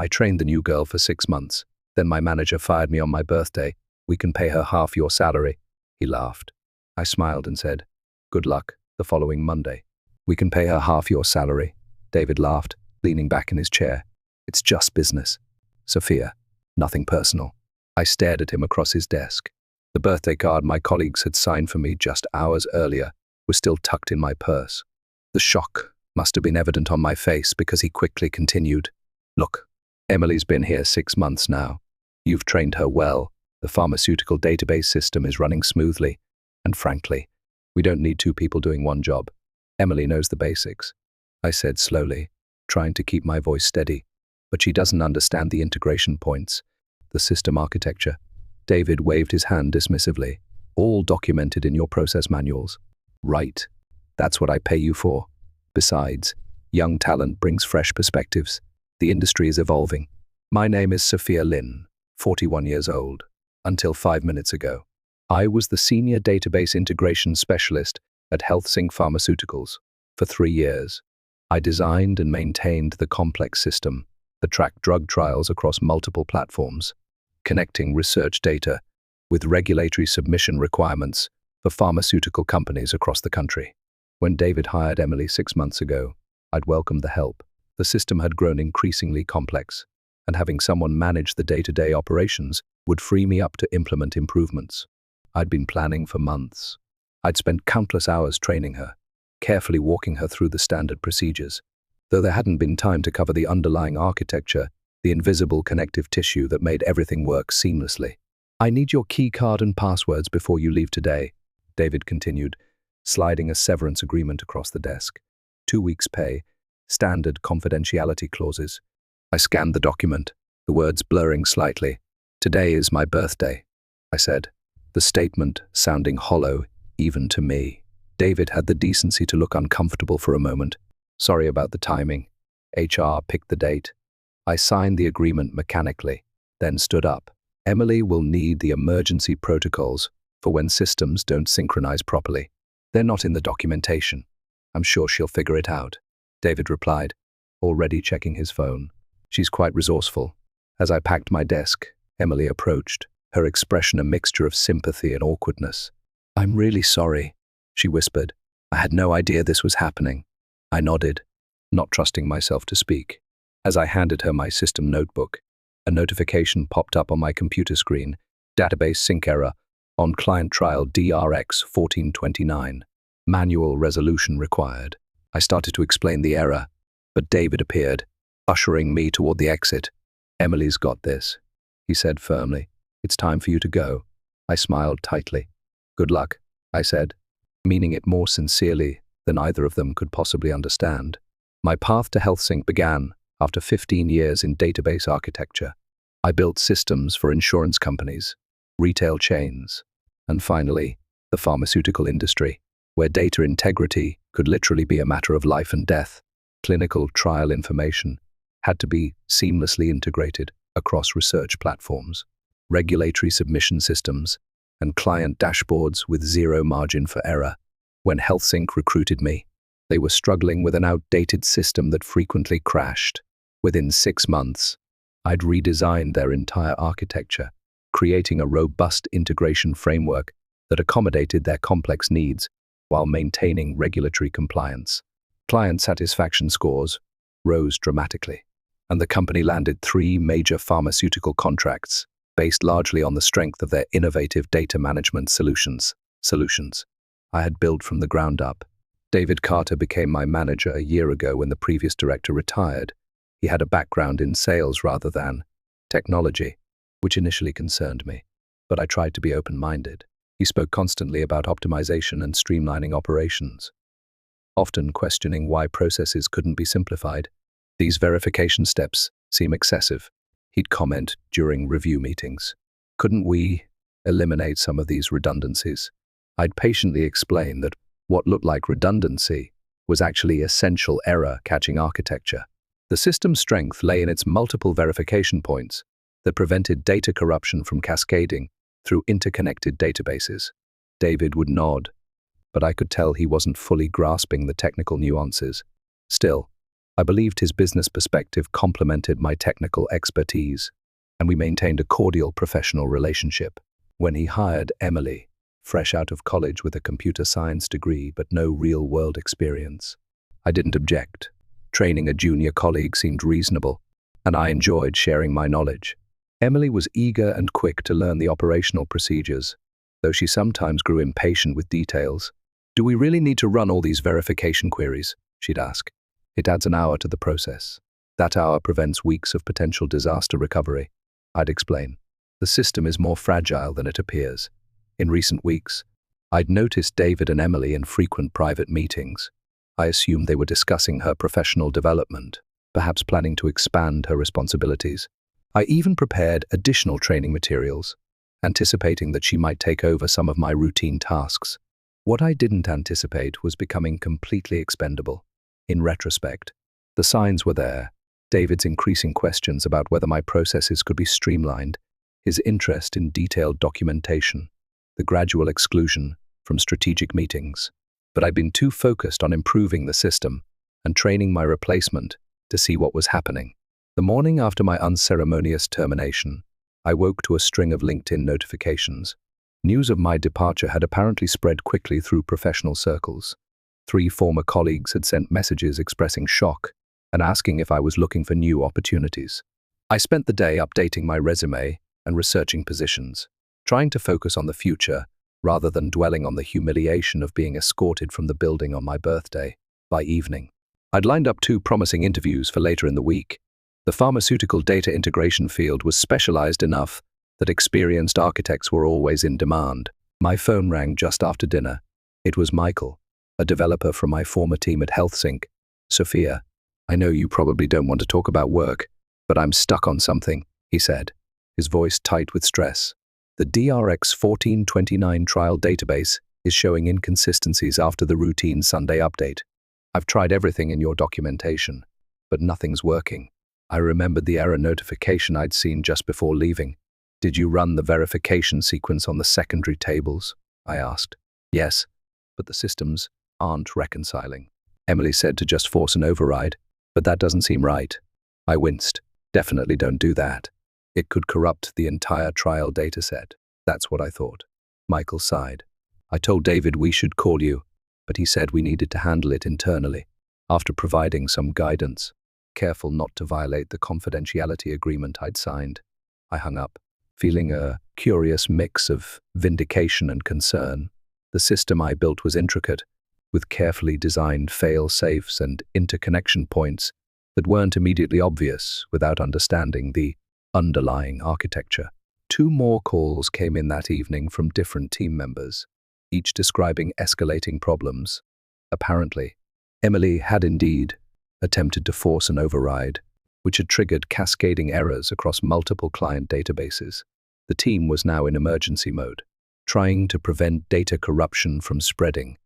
I trained the new girl for 6 months. Then my manager fired me on my birthday. We can pay her half your salary. He laughed. I smiled and said, good luck, the following Monday. We can pay her half your salary. David laughed, leaning back in his chair. It's just business. Sophia, nothing personal. I stared at him across his desk. The birthday card my colleagues had signed for me just hours earlier was still tucked in my purse. The shock must have been evident on my face because he quickly continued. Look, Emily's been here 6 months now. You've trained her well. The pharmaceutical database system is running smoothly. And frankly, we don't need 2 people doing one job. Emily knows the basics. I said slowly, trying to keep my voice steady. But she doesn't understand the integration points, the system architecture. David waved his hand dismissively. All documented in your process manuals. Right. That's what I pay you for. Besides, young talent brings fresh perspectives. The industry is evolving. My name is Sophia Lynn, 41 years old. Until 5 minutes ago, I was the Senior Database Integration Specialist at HealthSync Pharmaceuticals. For 3 years, I designed and maintained the complex system that tracked drug trials across multiple platforms, connecting research data with regulatory submission requirements for pharmaceutical companies across the country. When David hired Emily 6 months ago, I'd welcomed the help. The system had grown increasingly complex, and having someone manage the day-to-day operations would free me up to implement improvements. I'd been planning for months. I'd spent countless hours training her, carefully walking her through the standard procedures. Though there hadn't been time to cover the underlying architecture, the invisible connective tissue that made everything work seamlessly. I need your key card and passwords before you leave today, David continued, sliding a severance agreement across the desk. 2 weeks' pay, standard confidentiality clauses. I scanned the document, the words blurring slightly. Today is my birthday, I said, the statement sounding hollow even to me. David had the decency to look uncomfortable for a moment. Sorry about the timing. HR picked the date. I signed the agreement mechanically, then stood up. Emily will need the emergency protocols for when systems don't synchronize properly. They're not in the documentation. I'm sure she'll figure it out, David replied, already checking his phone. She's quite resourceful. As I packed my desk, Emily approached, her expression a mixture of sympathy and awkwardness. I'm really sorry, she whispered. I had no idea this was happening. I nodded, not trusting myself to speak. As I handed her my system notebook, a notification popped up on my computer screen. Database sync error on client trial DRX 1429. Manual resolution required. I started to explain the error, but David appeared, ushering me toward the exit. Emily's got this, he said firmly. It's time for you to go. I smiled tightly. Good luck, I said, meaning it more sincerely than either of them could possibly understand. My path to HealthSync began after 15 years in database architecture. I built systems for insurance companies, retail chains, and finally, the pharmaceutical industry, where data integrity could literally be a matter of life and death. Clinical trial information had to be seamlessly integrated across research platforms, regulatory submission systems, and client dashboards with zero margin for error. When HealthSync recruited me, they were struggling with an outdated system that frequently crashed. Within 6 months, I'd redesigned their entire architecture, creating a robust integration framework that accommodated their complex needs while maintaining regulatory compliance. Client satisfaction scores rose dramatically, and the company landed 3 major pharmaceutical contracts based largely on the strength of their innovative data management solutions I had built from the ground up. David Carter became my manager a year ago when the previous director retired. He had a background in sales rather than technology, which initially concerned me, but I tried to be open-minded. He spoke constantly about optimization and streamlining operations, often questioning why processes couldn't be simplified. These verification steps seem excessive, he'd comment during review meetings. Couldn't we eliminate some of these redundancies? I'd patiently explain that what looked like redundancy was actually essential error-catching architecture. The system's strength lay in its multiple verification points that prevented data corruption from cascading through interconnected databases. David would nod, but I could tell he wasn't fully grasping the technical nuances. Still, I believed his business perspective complemented my technical expertise, and we maintained a cordial professional relationship. When he hired Emily, fresh out of college with a computer science degree but no real-world experience, I didn't object. Training a junior colleague seemed reasonable, and I enjoyed sharing my knowledge. Emily was eager and quick to learn the operational procedures, though she sometimes grew impatient with details. "Do we really need to run all these verification queries?" she'd ask. "It adds an hour to the process. That hour prevents weeks of potential disaster recovery," I'd explain. "The system is more fragile than it appears." In recent weeks, I'd noticed David and Emily in frequent private meetings. I assumed they were discussing her professional development, perhaps planning to expand her responsibilities. I even prepared additional training materials, anticipating that she might take over some of my routine tasks. What I didn't anticipate was becoming completely expendable. In retrospect, the signs were there: David's increasing questions about whether my processes could be streamlined, his interest in detailed documentation, the gradual exclusion from strategic meetings. But I'd been too focused on improving the system and training my replacement to see what was happening. The morning after my unceremonious termination, I woke to a string of LinkedIn notifications. News of my departure had apparently spread quickly through professional circles. 3 former colleagues had sent messages expressing shock and asking if I was looking for new opportunities. I spent the day updating my resume and researching positions, trying to focus on the future rather than dwelling on the humiliation of being escorted from the building on my birthday. By evening, I'd lined up 2 promising interviews for later in the week. The pharmaceutical data integration field was specialized enough that experienced architects were always in demand. My phone rang just after dinner. It was Michael, a developer from my former team at HealthSync. "Sophia, I know you probably don't want to talk about work, but I'm stuck on something," he said, his voice tight with stress. "The DRX 1429 trial database is showing inconsistencies after the routine Sunday update. I've tried everything in your documentation, but nothing's working." I remembered the error notification I'd seen just before leaving. "Did you run the verification sequence on the secondary tables?" I asked. "Yes, but the systems aren't reconciling." Emily said to just force an override, "But that doesn't seem right." I winced. "Definitely don't do that. It could corrupt the entire trial dataset." "That's what I thought." Michael sighed. "I told David we should call you, but he said we needed to handle it internally." After providing some guidance, careful not to violate the confidentiality agreement I'd signed, I hung up, feeling a curious mix of vindication and concern. The system I built was intricate, with carefully designed fail-safes and interconnection points that weren't immediately obvious without understanding the underlying architecture. 2 more calls came in that evening from different team members, each describing escalating problems. Apparently, Emily had indeed attempted to force an override, which had triggered cascading errors across multiple client databases. The team was now in emergency mode, trying to prevent data corruption from spreading.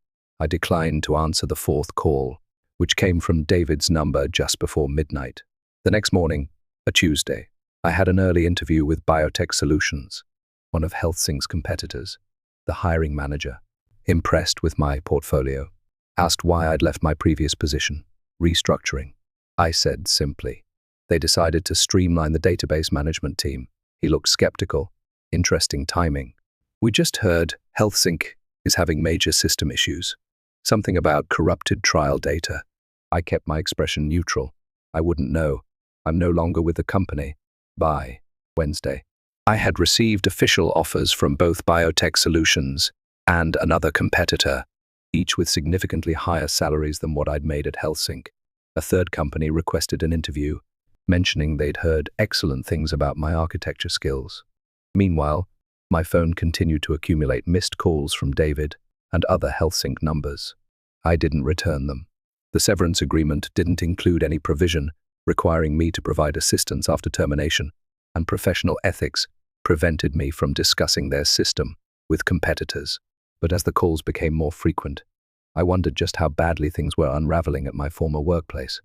I declined to answer the 4th call, which came from David's number just before midnight. The next morning, a Tuesday, I had an early interview with Biotech Solutions, one of HealthSync's competitors. The hiring manager, impressed with my portfolio, asked why I'd left my previous position. "Restructuring," I said simply. "They decided to streamline the database management team." He looked skeptical. "Interesting timing. We just heard HealthSync is having major system issues. Something about corrupted trial data." I kept my expression neutral. "I wouldn't know. I'm no longer with the company." By Wednesday, I had received official offers from both Biotech Solutions and another competitor, each with significantly higher salaries than what I'd made at HealthSync. A third company requested an interview, mentioning they'd heard excellent things about my architecture skills. Meanwhile, my phone continued to accumulate missed calls from David and other HealthSync numbers. I didn't return them. The severance agreement didn't include any provision requiring me to provide assistance after termination, and professional ethics prevented me from discussing their system with competitors. But as the calls became more frequent, I wondered just how badly things were unraveling at my former workplace.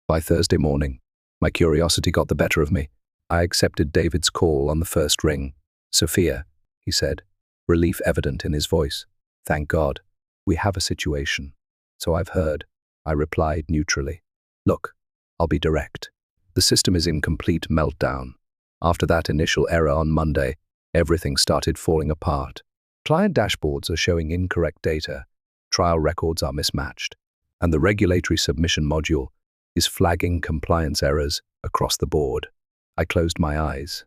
By Thursday morning, my curiosity got the better of me. I accepted David's call on the first ring. "Sophia," he said, relief evident in his voice. "Thank God. We have a situation." "So I've heard," I replied neutrally. "Look, I'll be direct. The system is in complete meltdown. After that initial error on Monday, everything started falling apart. Client dashboards are showing incorrect data, trial records are mismatched, and the regulatory submission module is flagging compliance errors across the board. I closed my eyes,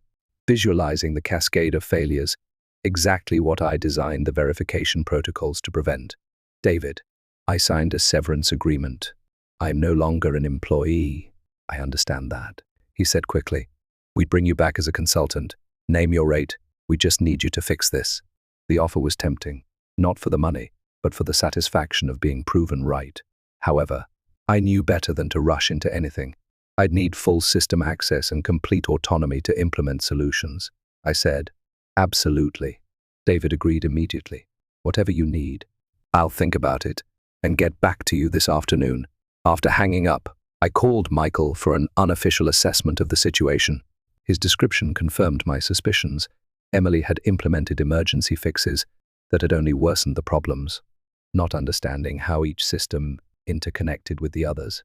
visualizing the cascade of failures, exactly what I designed the verification protocols to prevent. David, I signed a severance agreement. I am no longer an employee. I understand that, he said quickly. We'd bring you back as a consultant. Name your rate. We just need you to fix this. The offer was tempting, not for the money, but for the satisfaction of being proven right. However, I knew better than to rush into anything. I'd need full system access and complete autonomy to implement solutions. I said, absolutely. David agreed immediately. Whatever you need. I'll think about it and get back to you this afternoon. After hanging up, I called Michael for an unofficial assessment of the situation. His description confirmed my suspicions. Emily had implemented emergency fixes that had only worsened the problems, not understanding how each system interconnected with the others.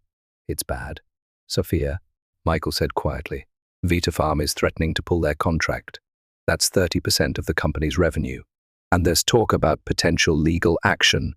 It's bad. Sophia, Michael said quietly, Vitafarm is threatening to pull their contract. That's 30% of the company's revenue. And there's talk about potential legal action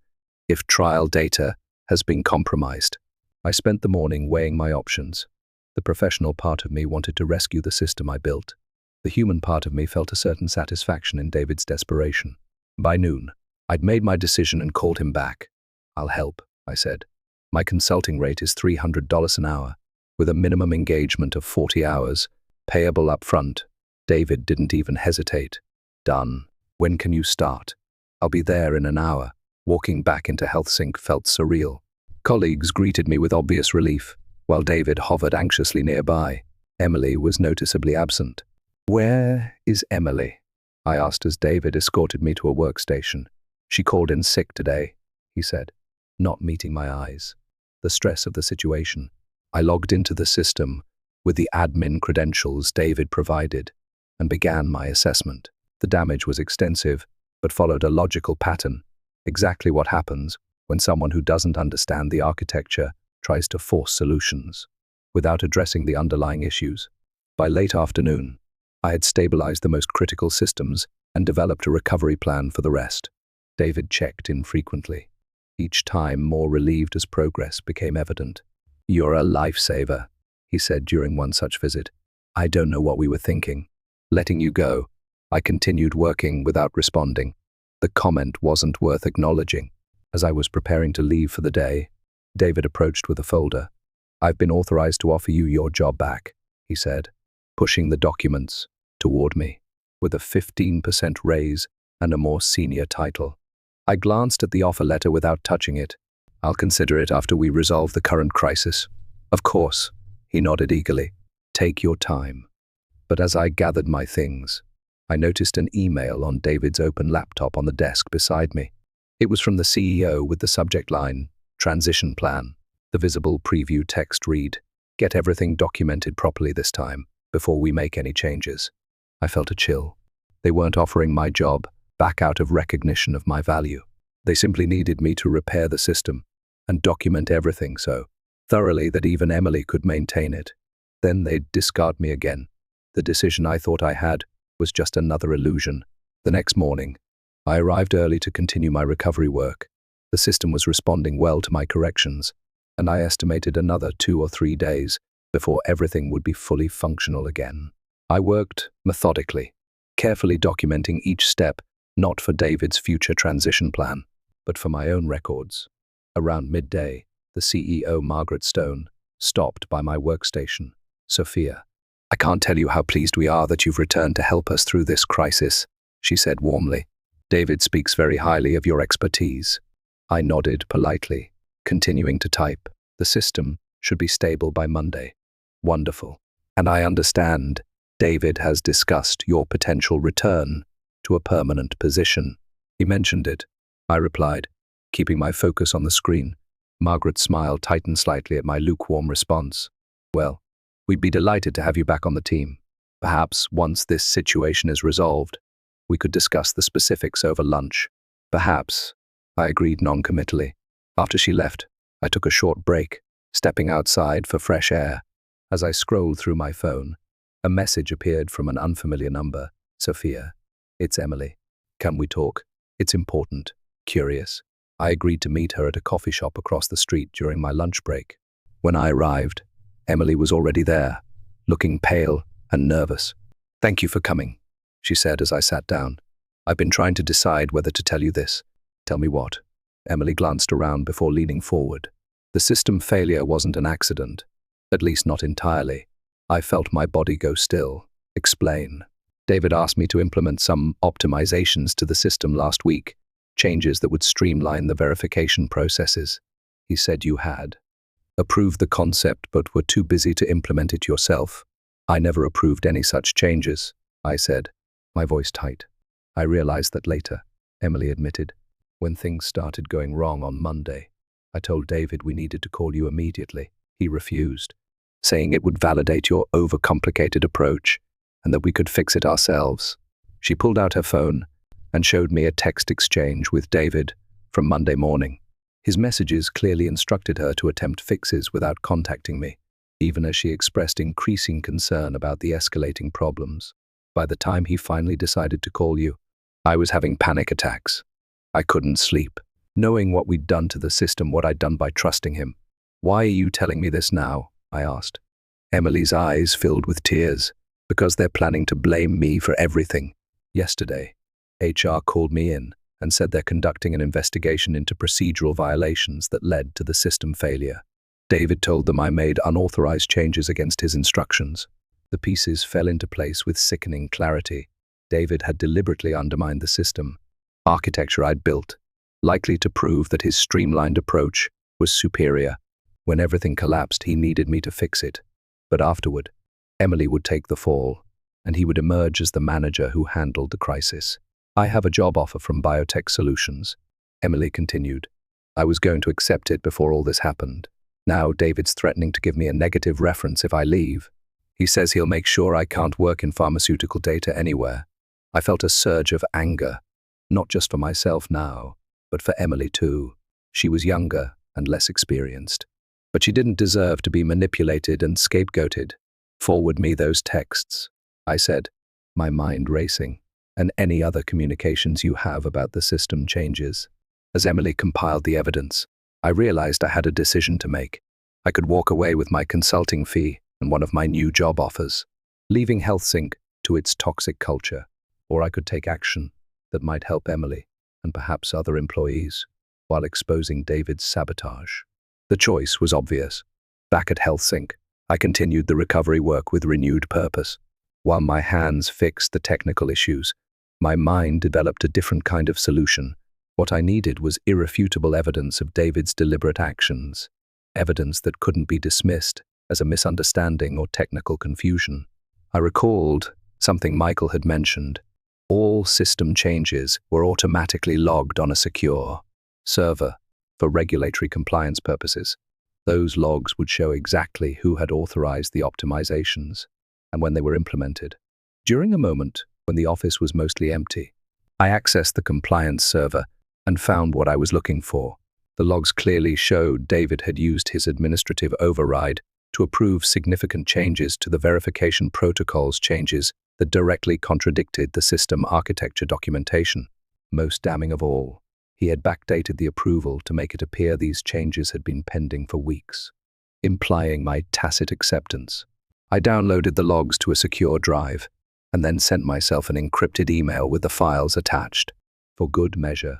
if trial data has been compromised. I spent the morning weighing my options. The professional part of me wanted to rescue the system I built. The human part of me felt a certain satisfaction in David's desperation. By noon, I'd made my decision and called him back. I'll help, I said. My consulting rate is $300 an hour, with a minimum engagement of 40 hours, payable up front. David didn't even hesitate. Done. When can you start? I'll be there in an hour. Walking back into HealthSync felt surreal. Colleagues greeted me with obvious relief, while David hovered anxiously nearby. Emily was noticeably absent. Where is Emily? I asked as David escorted me to a workstation. She called in sick today, he said, not meeting my eyes. The stress of the situation. I logged into the system with the admin credentials David provided and began my assessment. The damage was extensive, but followed a logical pattern. Exactly what happens when someone who doesn't understand the architecture tries to force solutions without addressing the underlying issues. By late afternoon, I had stabilized the most critical systems and developed a recovery plan for the rest. David checked in frequently, each time more relieved as progress became evident. You're a lifesaver, he said during one such visit. I don't know what we were thinking. Letting you go, I continued working without responding. The comment wasn't worth acknowledging. As I was preparing to leave for the day, David approached with a folder. I've been authorized to offer you your job back, he said, pushing the documents toward me, with a 15% raise and a more senior title. I glanced at the offer letter without touching it. I'll consider it after we resolve the current crisis. Of course, he nodded eagerly. Take your time. But as I gathered my things, I noticed an email on David's open laptop on the desk beside me. It was from the CEO with the subject line, Transition Plan. The visible preview text read, Get everything documented properly this time, before we make any changes. I felt a chill. They weren't offering my job back out of recognition of my value. They simply needed me to repair the system and document everything so thoroughly that even Emily could maintain it. Then they'd discard me again. The decision I thought I had was just another illusion. The next morning, I arrived early to continue my recovery work. The system was responding well to my corrections, and I estimated another 2 or 3 days before everything would be fully functional again. I worked methodically, carefully documenting each step, not for David's future transition plan, but for my own records. Around midday, the CEO, Margaret Stone, stopped by my workstation. Sophia, I can't tell you how pleased we are that you've returned to help us through this crisis, she said warmly. David speaks very highly of your expertise. I nodded politely, continuing to type. The system should be stable by Monday. Wonderful. And I understand David has discussed your potential return to a permanent position. He mentioned it, I replied, keeping my focus on the screen. Margaret's smile tightened slightly at my lukewarm response. Well, we'd be delighted to have you back on the team. Perhaps once this situation is resolved, we could discuss the specifics over lunch. Perhaps, I agreed non-committally. After she left, I took a short break, stepping outside for fresh air. As I scrolled through my phone, a message appeared from an unfamiliar number. Sophia, it's Emily. Can we talk? It's important. Curious. I agreed to meet her at a coffee shop across the street during my lunch break. When I arrived, Emily was already there, looking pale and nervous. Thank you for coming, she said as I sat down. I've been trying to decide whether to tell you this. Tell me what? Emily glanced around before leaning forward. The system failure wasn't an accident, at least not entirely. I felt my body go still. Explain. David asked me to implement some optimizations to the system last week, changes that would streamline the verification processes. He said you had approved the concept but were too busy to implement it yourself. I never approved any such changes, I said, my voice tight. I realized that later, Emily admitted. When things started going wrong on Monday, I told David we needed to call you immediately. He refused, saying it would validate your overcomplicated approach and that we could fix it ourselves. She pulled out her phone and showed me a text exchange with David from Monday morning. His messages clearly instructed her to attempt fixes without contacting me, even as she expressed increasing concern about the escalating problems. By the time he finally decided to call you, I was having panic attacks. I couldn't sleep, knowing what we'd done to the system, what I'd done by trusting him. Why are you telling me this now? I asked. Emily's eyes filled with tears, because they're planning to blame me for everything. Yesterday, HR called me in and said they're conducting an investigation into procedural violations that led to the system failure. David told them I made unauthorized changes against his instructions. The pieces fell into place with sickening clarity. David had deliberately undermined the system, architecture I'd built, likely to prove that his streamlined approach was superior. When everything collapsed, he needed me to fix it. But afterward, Emily would take the fall, and he would emerge as the manager who handled the crisis. I have a job offer from Biotech Solutions, Emily continued. I was going to accept it before all this happened. Now David's threatening to give me a negative reference if I leave. He says he'll make sure I can't work in pharmaceutical data anywhere. I felt a surge of anger, not just for myself now, but for Emily too. She was younger and less experienced. But she didn't deserve to be manipulated and scapegoated. Forward me those texts, I said, my mind racing, and any other communications you have about the system changes. As Emily compiled the evidence, I realized I had a decision to make. I could walk away with my consulting fee and one of my new job offers, leaving HealthSync to its toxic culture, or I could take action that might help Emily and perhaps other employees while exposing David's sabotage. The choice was obvious. Back at HealthSync, I continued the recovery work with renewed purpose. While my hands fixed the technical issues, my mind developed a different kind of solution. What I needed was irrefutable evidence of David's deliberate actions, evidence that couldn't be dismissed as a misunderstanding or technical confusion. I recalled something Michael had mentioned. All system changes were automatically logged on a secure server for regulatory compliance purposes. Those logs would show exactly who had authorized the optimizations and when they were implemented. During a moment when the office was mostly empty, I accessed the compliance server and found what I was looking for. The logs clearly showed David had used his administrative override to approve significant changes to the verification protocols, changes that directly contradicted the system architecture documentation. Most damning of all, he had backdated the approval to make it appear these changes had been pending for weeks, implying my tacit acceptance. I downloaded the logs to a secure drive and then sent myself an encrypted email with the files attached. For good measure,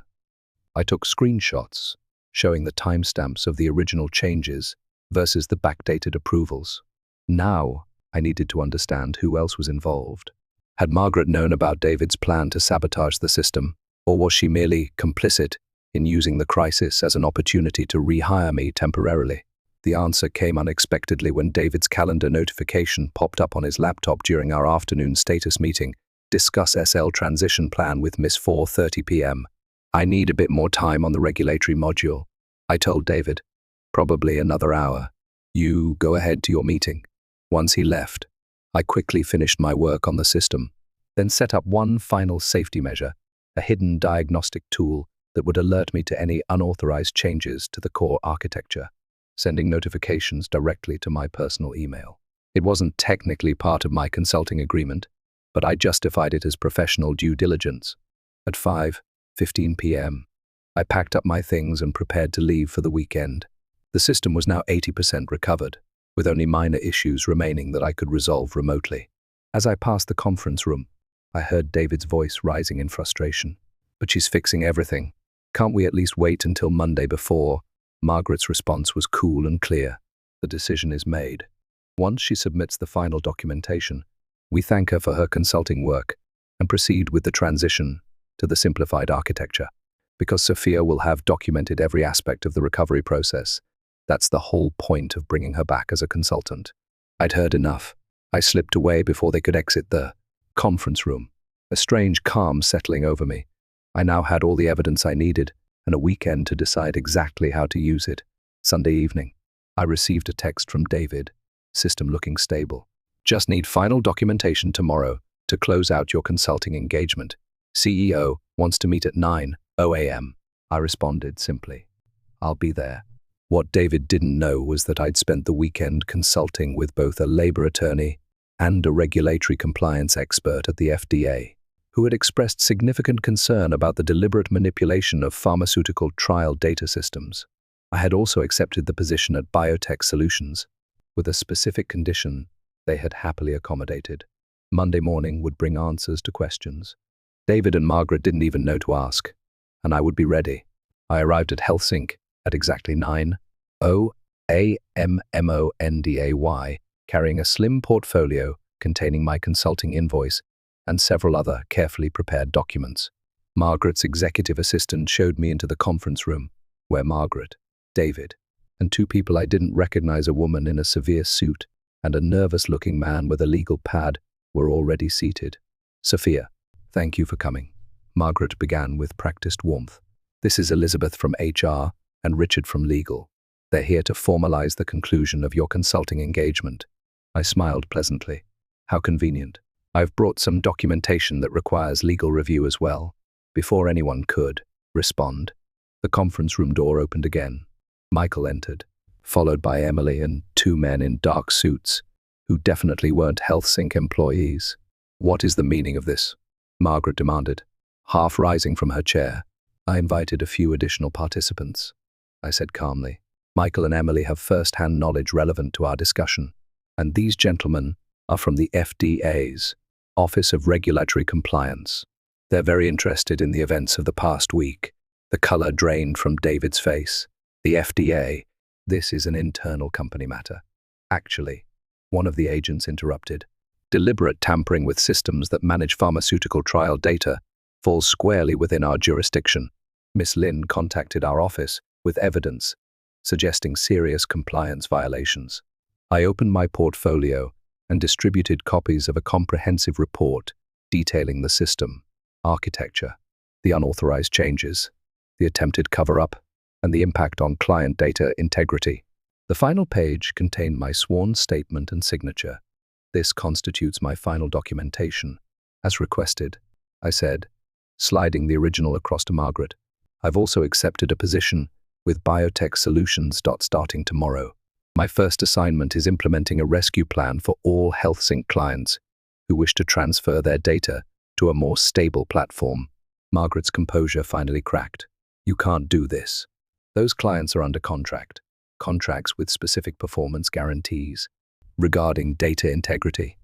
I took screenshots showing the timestamps of the original changes versus the backdated approvals. Now, I needed to understand who else was involved. Had Margaret known about David's plan to sabotage the system, or was she merely complicit in using the crisis as an opportunity to rehire me temporarily? The answer came unexpectedly when David's calendar notification popped up on his laptop during our afternoon status meeting. Discuss SL transition plan with Miss 4:30 p.m. I need a bit more time on the regulatory module, I told David. Probably another hour. You go ahead to your meeting. Once he left, I quickly finished my work on the system, then set up one final safety measure, a hidden diagnostic tool that would alert me to any unauthorized changes to the core architecture. sending notifications directly to my personal email. It wasn't technically part of my consulting agreement, but I justified it as professional due diligence. At 5:15 p.m., I packed up my things and prepared to leave for the weekend. The system was now 80% recovered, with only minor issues remaining that I could resolve remotely. As I passed the conference room, I heard David's voice rising in frustration. "But she's fixing everything. Can't we at least wait until Monday before?" Margaret's response was cool and clear. "The decision is made. Once she submits the final documentation, we thank her for her consulting work and proceed with the transition to the simplified architecture. Because Sophia will have documented every aspect of the recovery process, that's the whole point of bringing her back as a consultant." I'd heard enough. I slipped away before they could exit the conference room, a strange calm settling over me. I now had all the evidence I needed and a weekend to decide exactly how to use it. Sunday evening, I received a text from David, system looking stable. "Just need final documentation tomorrow to close out your consulting engagement. CEO wants to meet at 9:00 a.m. I responded simply, "I'll be there." What David didn't know was that I'd spent the weekend consulting with both a labor attorney and a regulatory compliance expert at the FDA, who had expressed significant concern about the deliberate manipulation of pharmaceutical trial data systems. I had also accepted the position at Biotech Solutions, with a specific condition they had happily accommodated. Monday morning would bring answers to questions. David and Margaret didn't even know to ask, and I would be ready. I arrived at HealthSync at exactly 9:00 a.m. MONDAY, carrying a slim portfolio containing my consulting invoice and several other carefully prepared documents. Margaret's executive assistant showed me into the conference room, where Margaret, David, and two people I didn't recognize, a woman in a severe suit and a nervous-looking man with a legal pad, were already seated. "Sophia, thank you for coming," Margaret began with practiced warmth. "This is Elizabeth from HR and Richard from legal. They're here to formalize the conclusion of your consulting engagement." I smiled pleasantly. "How convenient. I've brought some documentation that requires legal review as well." Before anyone could respond, the conference room door opened again. Michael entered, followed by Emily and two men in dark suits, who definitely weren't HealthSync employees. "What is the meaning of this?" Margaret demanded, half rising from her chair. "I invited a few additional participants," I said calmly. "Michael and Emily have first-hand knowledge relevant to our discussion, and these gentlemen are from the FDA's Office of Regulatory Compliance. They're very interested in the events of the past week." The color drained from David's face. "The FDA, this is an internal company matter." "Actually," one of the agents interrupted, "deliberate tampering with systems that manage pharmaceutical trial data falls squarely within our jurisdiction. Miss Lin contacted our office with evidence suggesting serious compliance violations." I opened my portfolio and distributed copies of a comprehensive report detailing the system, architecture, the unauthorized changes, the attempted cover-up, and the impact on client data integrity. The final page contained my sworn statement and signature. "This constitutes my final documentation, as requested," I said, sliding the original across to Margaret. "I've also accepted a position with Biotech Solutions starting tomorrow. My first assignment is implementing a rescue plan for all HealthSync clients who wish to transfer their data to a more stable platform." Margaret's composure finally cracked. "You can't do this. Those clients are under contracts with specific performance guarantees regarding data integrity."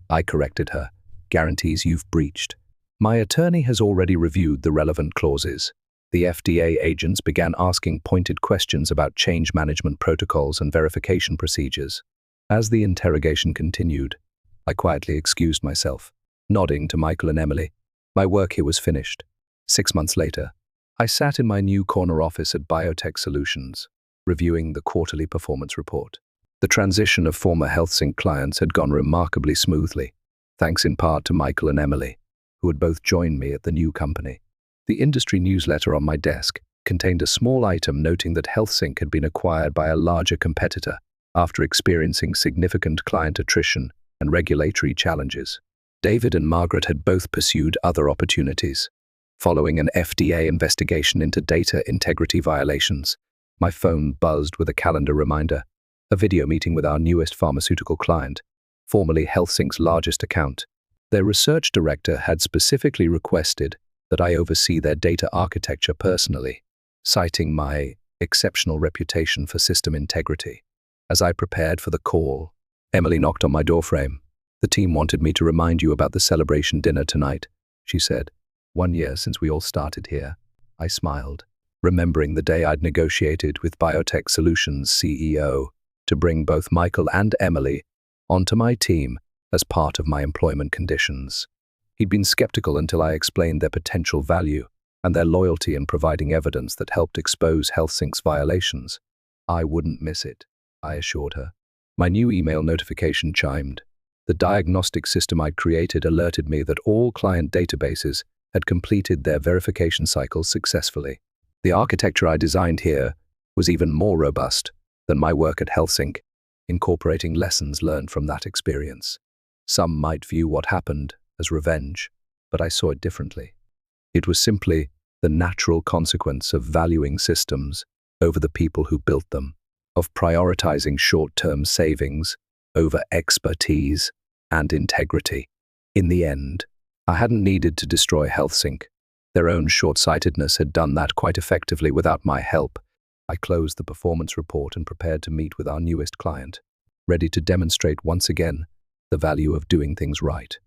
I corrected her. "Guarantees you've breached. My attorney has already reviewed the relevant clauses." The FDA agents began asking pointed questions about change management protocols and verification procedures. As the interrogation continued, I quietly excused myself, nodding to Michael and Emily. My work here was finished. 6 months later, I sat in my new corner office at Biotech Solutions, reviewing the quarterly performance report. The transition of former HealthSync clients had gone remarkably smoothly, thanks in part to Michael and Emily, who had both joined me at the new company. The industry newsletter on my desk contained a small item noting that HealthSync had been acquired by a larger competitor after experiencing significant client attrition and regulatory challenges. David and Margaret had both pursued other opportunities. Following an FDA investigation into data integrity violations, My phone buzzed with a calendar reminder, a video meeting with our newest pharmaceutical client, formerly HealthSync's largest account. Their research director had specifically requested that I oversee their data architecture personally, citing my exceptional reputation for system integrity. As I prepared for the call, Emily knocked on my doorframe. "The team wanted me to remind you about the celebration dinner tonight," she said. 1 year since we all started here. I smiled, remembering the day I'd negotiated with Biotech Solutions CEO to bring both Michael and Emily onto my team as part of my employment conditions. He'd been skeptical until I explained their potential value and their loyalty in providing evidence that helped expose HealthSync's violations. I wouldn't miss it, I assured her. My new email notification chimed. The diagnostic system I'd created alerted me that all client databases had completed their verification cycles successfully. The architecture I designed here was even more robust than my work at HealthSync, incorporating lessons learned from that experience. Some might view what happened as revenge, but I saw it differently. It was simply the natural consequence of valuing systems over the people who built them, of prioritizing short-term savings over expertise and integrity. In the end, I hadn't needed to destroy HealthSync. Their own short-sightedness had done that quite effectively without my help. I closed the performance report and prepared to meet with our newest client, ready to demonstrate once again the value of doing things right.